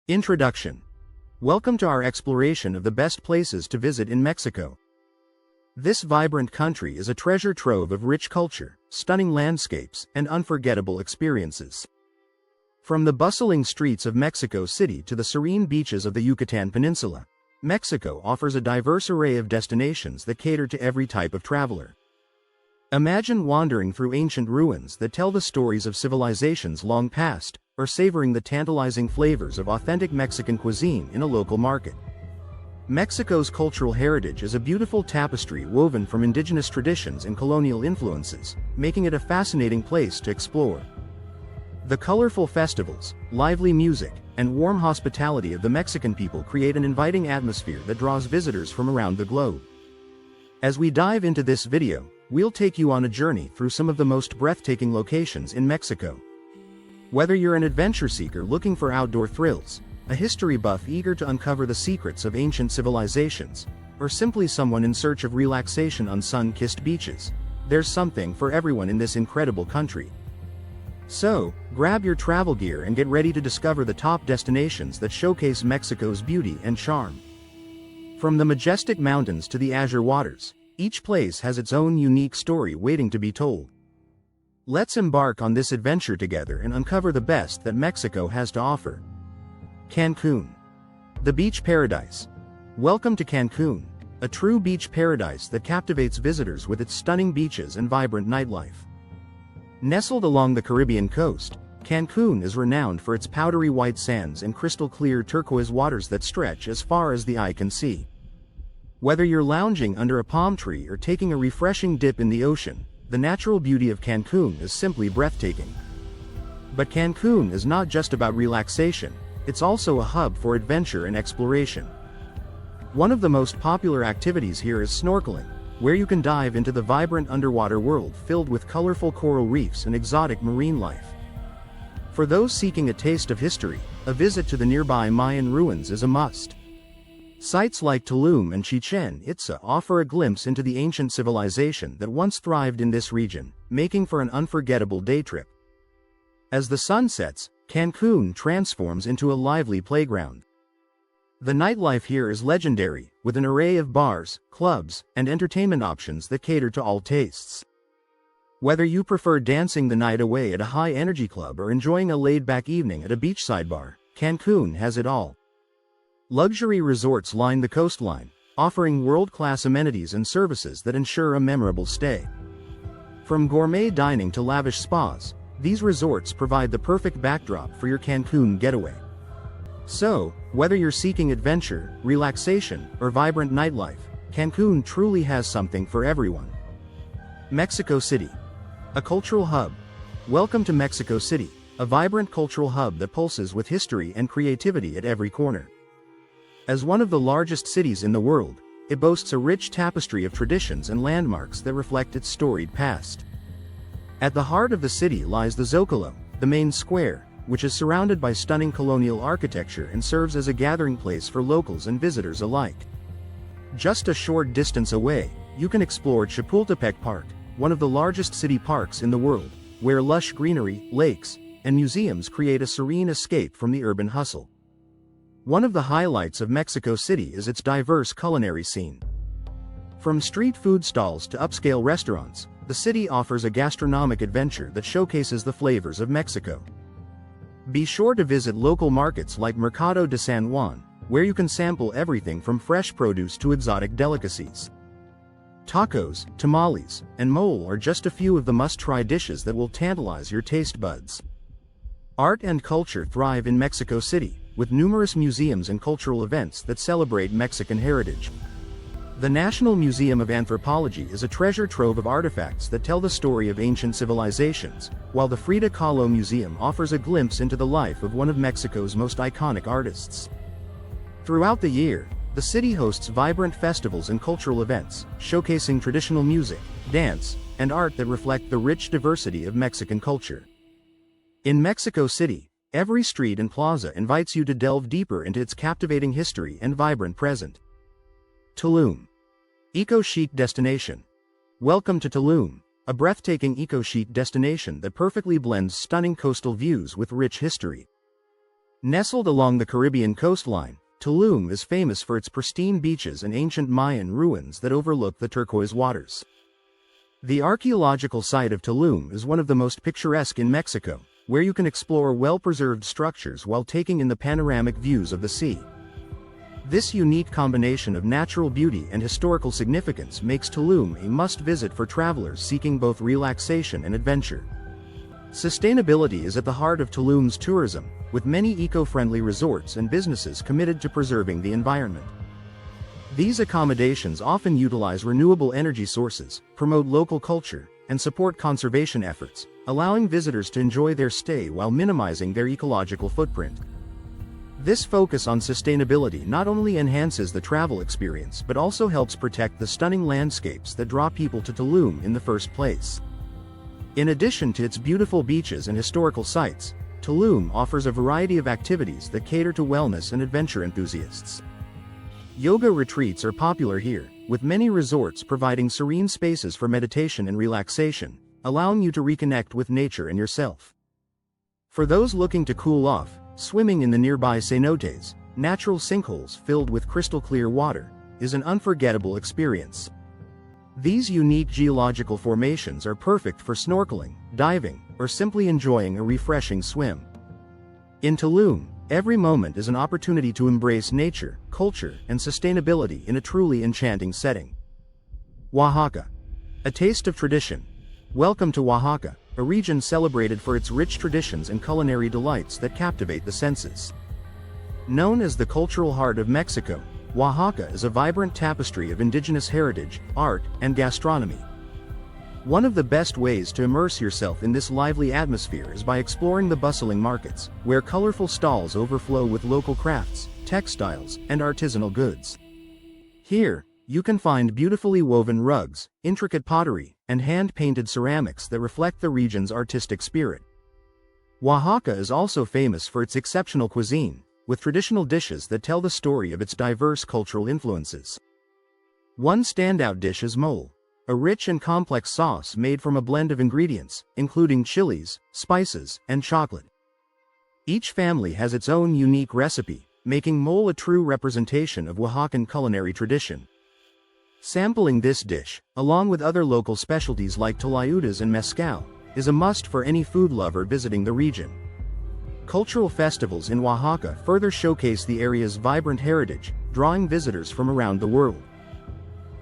Introduction. Welcome to our exploration of the best places to visit in Mexico. This vibrant country is a treasure trove of rich culture, stunning landscapes, and unforgettable experiences. From the bustling streets of Mexico City to the serene beaches of the Yucatan Peninsula, Mexico offers a diverse array of destinations that cater to every type of traveler. Imagine wandering through ancient ruins that tell the stories of civilizations long past, or savoring the tantalizing flavors of authentic Mexican cuisine in a local market. Mexico's cultural heritage is a beautiful tapestry woven from indigenous traditions and colonial influences, making it a fascinating place to explore. The colorful festivals, lively music, and warm hospitality of the Mexican people create an inviting atmosphere that draws visitors from around the globe. As we dive into this video, we'll take you on a journey through some of the most breathtaking locations in Mexico. Whether you're an adventure seeker looking for outdoor thrills, a history buff eager to uncover the secrets of ancient civilizations, or simply someone in search of relaxation on sun-kissed beaches, there's something for everyone in this incredible country. So, grab your travel gear and get ready to discover the top destinations that showcase Mexico's beauty and charm. From the majestic mountains to the azure waters, each place has its own unique story waiting to be told. Let's embark on this adventure together and uncover the best that Mexico has to offer. Cancun. The beach paradise. Welcome to Cancun, a true beach paradise that captivates visitors with its stunning beaches and vibrant nightlife. Nestled along the Caribbean coast, Cancun is renowned for its powdery white sands and crystal-clear turquoise waters that stretch as far as the eye can see. Whether you're lounging under a palm tree or taking a refreshing dip in the ocean, the natural beauty of Cancun is simply breathtaking. But Cancun is not just about relaxation, it's also a hub for adventure and exploration. One of the most popular activities here is snorkeling, where you can dive into the vibrant underwater world filled with colorful coral reefs and exotic marine life. For those seeking a taste of history, a visit to the nearby Mayan ruins is a must. Sites like Tulum and Chichen Itza offer a glimpse into the ancient civilization that once thrived in this region, making for an unforgettable day trip. As the sun sets, Cancun transforms into a lively playground. The nightlife here is legendary, with an array of bars, clubs, and entertainment options that cater to all tastes. Whether you prefer dancing the night away at a high-energy club or enjoying a laid-back evening at a beachside bar, Cancun has it all. Luxury resorts line the coastline, offering world-class amenities and services that ensure a memorable stay. From gourmet dining to lavish spas, these resorts provide the perfect backdrop for your Cancun getaway. So, whether you're seeking adventure, relaxation, or vibrant nightlife, Cancun truly has something for everyone. Mexico City. A cultural hub. Welcome to Mexico City, a vibrant cultural hub that pulses with history and creativity at every corner. As one of the largest cities in the world, it boasts a rich tapestry of traditions and landmarks that reflect its storied past. At the heart of the city lies the Zócalo, the main square, which is surrounded by stunning colonial architecture and serves as a gathering place for locals and visitors alike. Just a short distance away, you can explore Chapultepec Park, one of the largest city parks in the world, where lush greenery, lakes, and museums create a serene escape from the urban hustle. One of the highlights of Mexico City is its diverse culinary scene. From street food stalls to upscale restaurants, the city offers a gastronomic adventure that showcases the flavors of Mexico. Be sure to visit local markets like Mercado de San Juan, where you can sample everything from fresh produce to exotic delicacies. Tacos, tamales, and mole are just a few of the must-try dishes that will tantalize your taste buds. Art and culture thrive in Mexico City, with numerous museums and cultural events that celebrate Mexican heritage. The National Museum of Anthropology is a treasure trove of artifacts that tell the story of ancient civilizations, while the Frida Kahlo Museum offers a glimpse into the life of one of Mexico's most iconic artists. Throughout the year, the city hosts vibrant festivals and cultural events, showcasing traditional music, dance, and art that reflect the rich diversity of Mexican culture. In Mexico City, every street and plaza invites you to delve deeper into its captivating history and vibrant present. Tulum. Eco-chic destination. Welcome to Tulum, a breathtaking eco-chic destination that perfectly blends stunning coastal views with rich history. Nestled along the Caribbean coastline, Tulum is famous for its pristine beaches and ancient Mayan ruins that overlook the turquoise waters. The archaeological site of Tulum is one of the most picturesque in Mexico, where you can explore well-preserved structures while taking in the panoramic views of the sea. This unique combination of natural beauty and historical significance makes Tulum a must-visit for travelers seeking both relaxation and adventure. Sustainability is at the heart of Tulum's tourism, with many eco-friendly resorts and businesses committed to preserving the environment. These accommodations often utilize renewable energy sources, promote local culture, and support conservation efforts, allowing visitors to enjoy their stay while minimizing their ecological footprint. This focus on sustainability not only enhances the travel experience but also helps protect the stunning landscapes that draw people to Tulum in the first place. In addition to its beautiful beaches and historical sites, Tulum offers a variety of activities that cater to wellness and adventure enthusiasts. Yoga retreats are popular here, with many resorts providing serene spaces for meditation and relaxation, allowing you to reconnect with nature and yourself. For those looking to cool off, swimming in the nearby cenotes, natural sinkholes filled with crystal-clear water, is an unforgettable experience. These unique geological formations are perfect for snorkeling, diving, or simply enjoying a refreshing swim. In Tulum, every moment is an opportunity to embrace nature, culture, and sustainability in a truly enchanting setting. Oaxaca. A taste of tradition. Welcome to Oaxaca, a region celebrated for its rich traditions and culinary delights that captivate the senses. Known as the cultural heart of Mexico, Oaxaca is a vibrant tapestry of indigenous heritage, art, and gastronomy. One of the best ways to immerse yourself in this lively atmosphere is by exploring the bustling markets, where colorful stalls overflow with local crafts, textiles, and artisanal goods. Here, you can find beautifully woven rugs, intricate pottery, and hand-painted ceramics that reflect the region's artistic spirit. Oaxaca is also famous for its exceptional cuisine, with traditional dishes that tell the story of its diverse cultural influences. One standout dish is mole, a rich and complex sauce made from a blend of ingredients, including chilies, spices, and chocolate. Each family has its own unique recipe, making mole a true representation of Oaxacan culinary tradition. Sampling this dish, along with other local specialties like tlayudas and mezcal, is a must for any food lover visiting the region. Cultural festivals in Oaxaca further showcase the area's vibrant heritage, drawing visitors from around the world.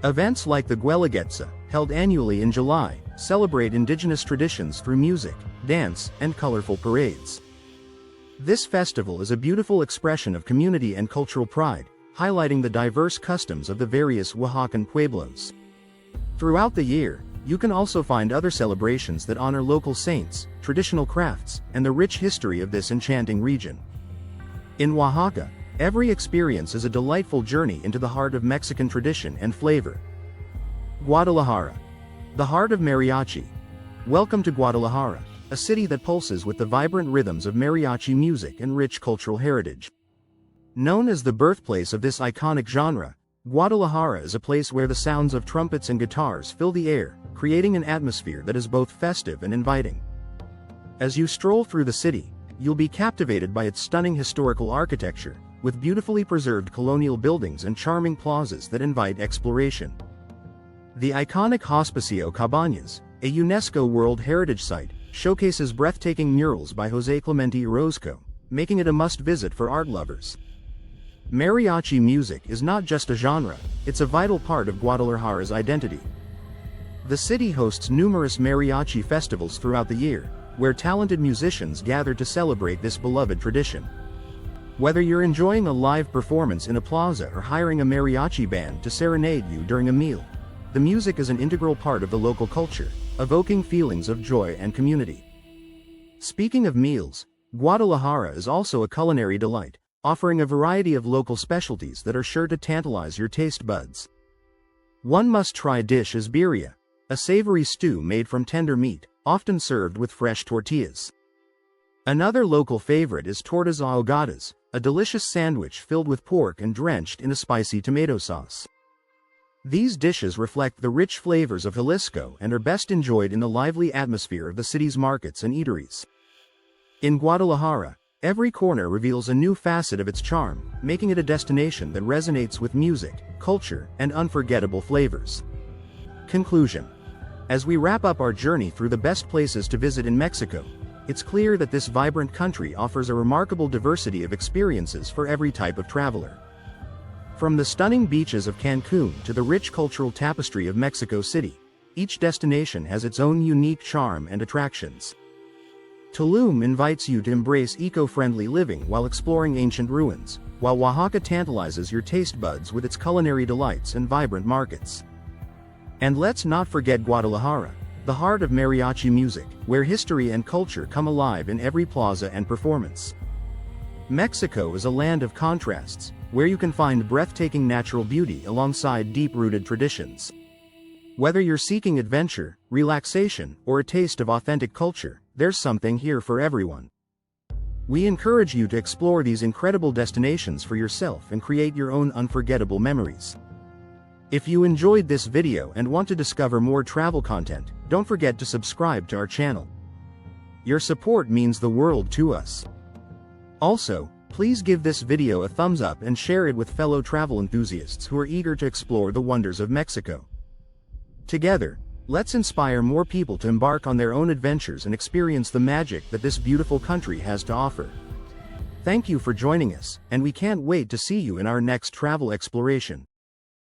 Events like the Guelaguetza, held annually in July, celebrate indigenous traditions through music, dance, and colorful parades. This festival is a beautiful expression of community and cultural pride, highlighting the diverse customs of the various Oaxacan pueblos. Throughout the year, you can also find other celebrations that honor local saints, traditional crafts, and the rich history of this enchanting region. In Oaxaca, every experience is a delightful journey into the heart of Mexican tradition and flavor. Guadalajara. The heart of mariachi. Welcome to Guadalajara, a city that pulses with the vibrant rhythms of mariachi music and rich cultural heritage. Known as the birthplace of this iconic genre, Guadalajara is a place where the sounds of trumpets and guitars fill the air, creating an atmosphere that is both festive and inviting. As you stroll through the city, you'll be captivated by its stunning historical architecture, with beautifully preserved colonial buildings and charming plazas that invite exploration. The iconic Hospicio Cabañas, a UNESCO World Heritage Site, showcases breathtaking murals by José Clemente Orozco, making it a must-visit for art lovers. Mariachi music is not just a genre, it's a vital part of Guadalajara's identity. The city hosts numerous mariachi festivals throughout the year, where talented musicians gather to celebrate this beloved tradition. Whether you're enjoying a live performance in a plaza or hiring a mariachi band to serenade you during a meal, the music is an integral part of the local culture, evoking feelings of joy and community. Speaking of meals, Guadalajara is also a culinary delight, offering a variety of local specialties that are sure to tantalize your taste buds. One must-try dish is birria, a savory stew made from tender meat, often served with fresh tortillas. Another local favorite is tortas ahogadas, a delicious sandwich filled with pork and drenched in a spicy tomato sauce. These dishes reflect the rich flavors of Jalisco and are best enjoyed in the lively atmosphere of the city's markets and eateries. In Guadalajara, Every corner reveals a new facet of its charm, making it a destination that resonates with music, culture, and unforgettable flavors. Conclusion. As we wrap up our journey through the best places to visit in Mexico, it's clear that this vibrant country offers a remarkable diversity of experiences for every type of traveler. From the stunning beaches of Cancun to the rich cultural tapestry of Mexico City, each destination has its own unique charm and attractions. Tulum invites you to embrace eco-friendly living while exploring ancient ruins, while Oaxaca tantalizes your taste buds with its culinary delights and vibrant markets. And let's not forget Guadalajara, the heart of mariachi music, where history and culture come alive in every plaza and performance. Mexico is a land of contrasts, where you can find breathtaking natural beauty alongside deep-rooted traditions. Whether you're seeking adventure, relaxation, or a taste of authentic culture, there's something here for everyone. We encourage you to explore these incredible destinations for yourself and create your own unforgettable memories. If you enjoyed this video and want to discover more travel content, don't forget to subscribe to our channel. Your support means the world to us. Also, please give this video a thumbs up and share it with fellow travel enthusiasts who are eager to explore the wonders of Mexico. Together, let's inspire more people to embark on their own adventures and experience the magic that this beautiful country has to offer. Thank you for joining us, and we can't wait to see you in our next travel exploration.